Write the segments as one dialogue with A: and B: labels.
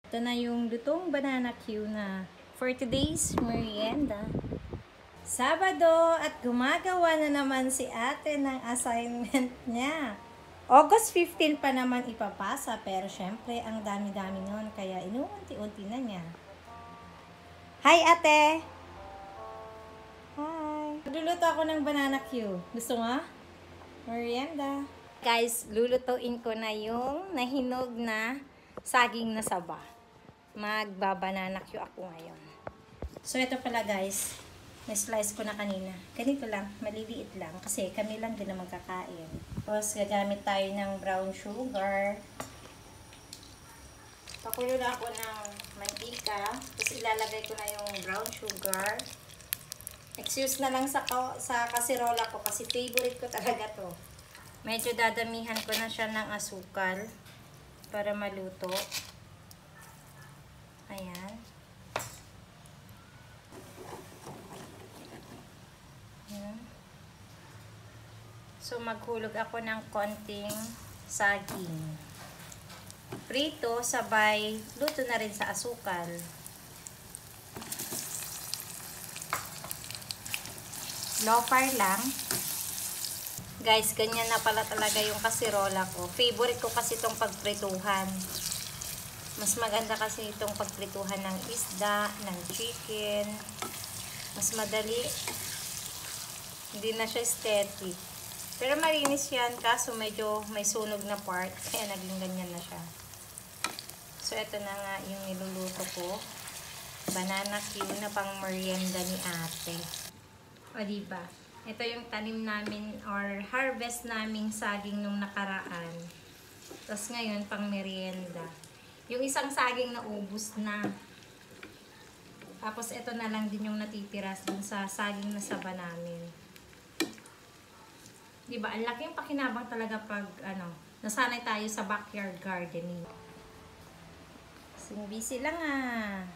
A: Ito na yung lutong banana Q na for today's merienda. Sabado at gumagawa na naman si ate ng assignment niya. August 15 pa naman ipapasa pero syempre ang dami-dami nun kaya inuunti-unti na niya. Hi ate! Hi! Luluto ako ng banana Q. Gusto mo? Merienda. Guys, lulutuin ko na yung nahinog na saging na saba. Magbabanana Q ako ngayon. So, ito pala guys. Na-slice ko na kanina. Ganito lang. Maliliit lang. Kasi kami lang din naman kakain. Tapos, gagamit tayo ng brown sugar. Pakulo na ako ng mantika. Tapos, ilalagay ko na yung brown sugar. Excuse na lang sa kasirola ko kasi favorite ko talaga to. Medyo dadamihan ko na siya ng asukal para maluto. Ayan. Ayan. So, maghulog ako ng konting saging. Prito, sabay, luto na rin sa asukal. Low fire lang. Guys, ganyan na pala talaga yung kasirola ko. Favorite ko kasi itong pagprituhan. Mas maganda kasi itong pagprituhan ng isda, ng chicken. Mas madali. Hindi na siya steady. Pero malinis yan, kaso medyo may sunog na part. Kaya naging ganyan na siya. So, ito na nga yung niluluto ko. Banana Q na pang merienda ni ate. O, diba? Ito yung tanim namin or harvest naming saging nung nakaraan. Tapos ngayon, pang merienda. Yung isang saging na ubos na. Tapos ito na lang din yung natitira dun sa saging na saba namin. Diba? Ang laki yung pakinabang talaga pag nasanay tayo sa backyard gardening. Busy lang ah.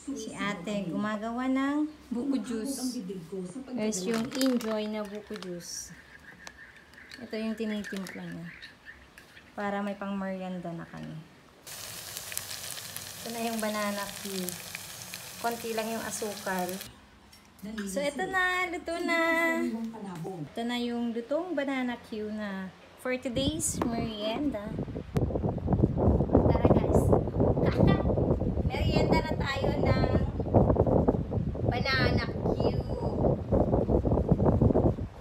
A: Si ate gumagawa ng buko juice. Guys, yung enjoy na buko juice. Ito yung tinitimpla niya. Para may pang merienda na kami. Ito na yung banana Q. Konti lang yung asukal. So, ito na. Luto na. Ito na yung lutong banana Q na for today's merienda. Tara guys. Merienda na tayo ng banana Q.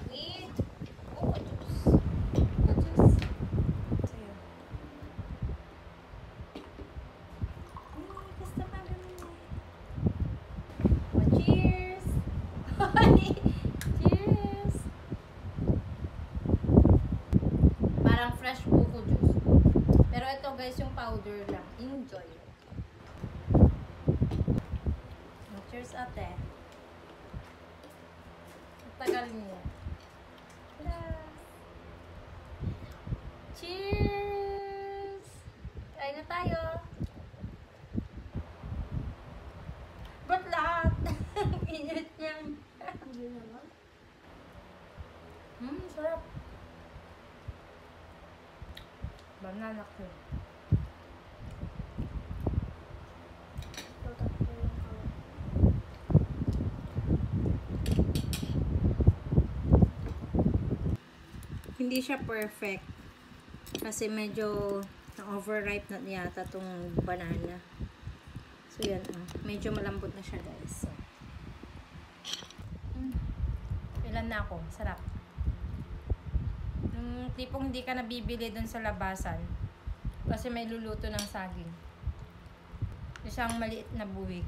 A: With buko juice. Buko juice. Cheers! Cheers! Parang fresh buko juice. Pero ito guys, yung powder lang. Enjoy. Cheers ate. Tagal niyo. Cheers! Kain na tayo. Ba't lahat? Init niyan. Hindi naman. Sarap. Banana Q. Hindi siya perfect. Kasi medyo na-overripe na yata itong banana. So, yan. Medyo malambot na siya, guys. So, ilan na ako. Sarap. Yung tipong hindi ka nabibili dun sa labasan. Kasi may luluto ng saging. Isang maliit na buwig.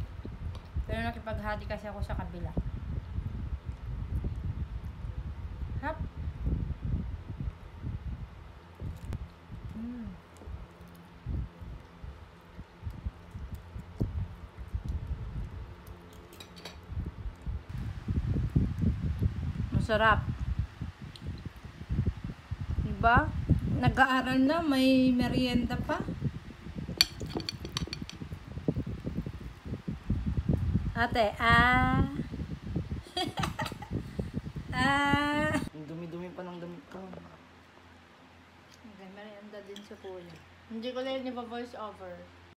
A: Pero nakipaghati kasi ako sa kabila. Hap. Masarap. Diba? Nag-aaral na, may merienda pa. Ate,
B: Ang dumi-dumi pa ng damit ko.
A: Okay, merienda din sa kuya. Hindi ko lang voice over.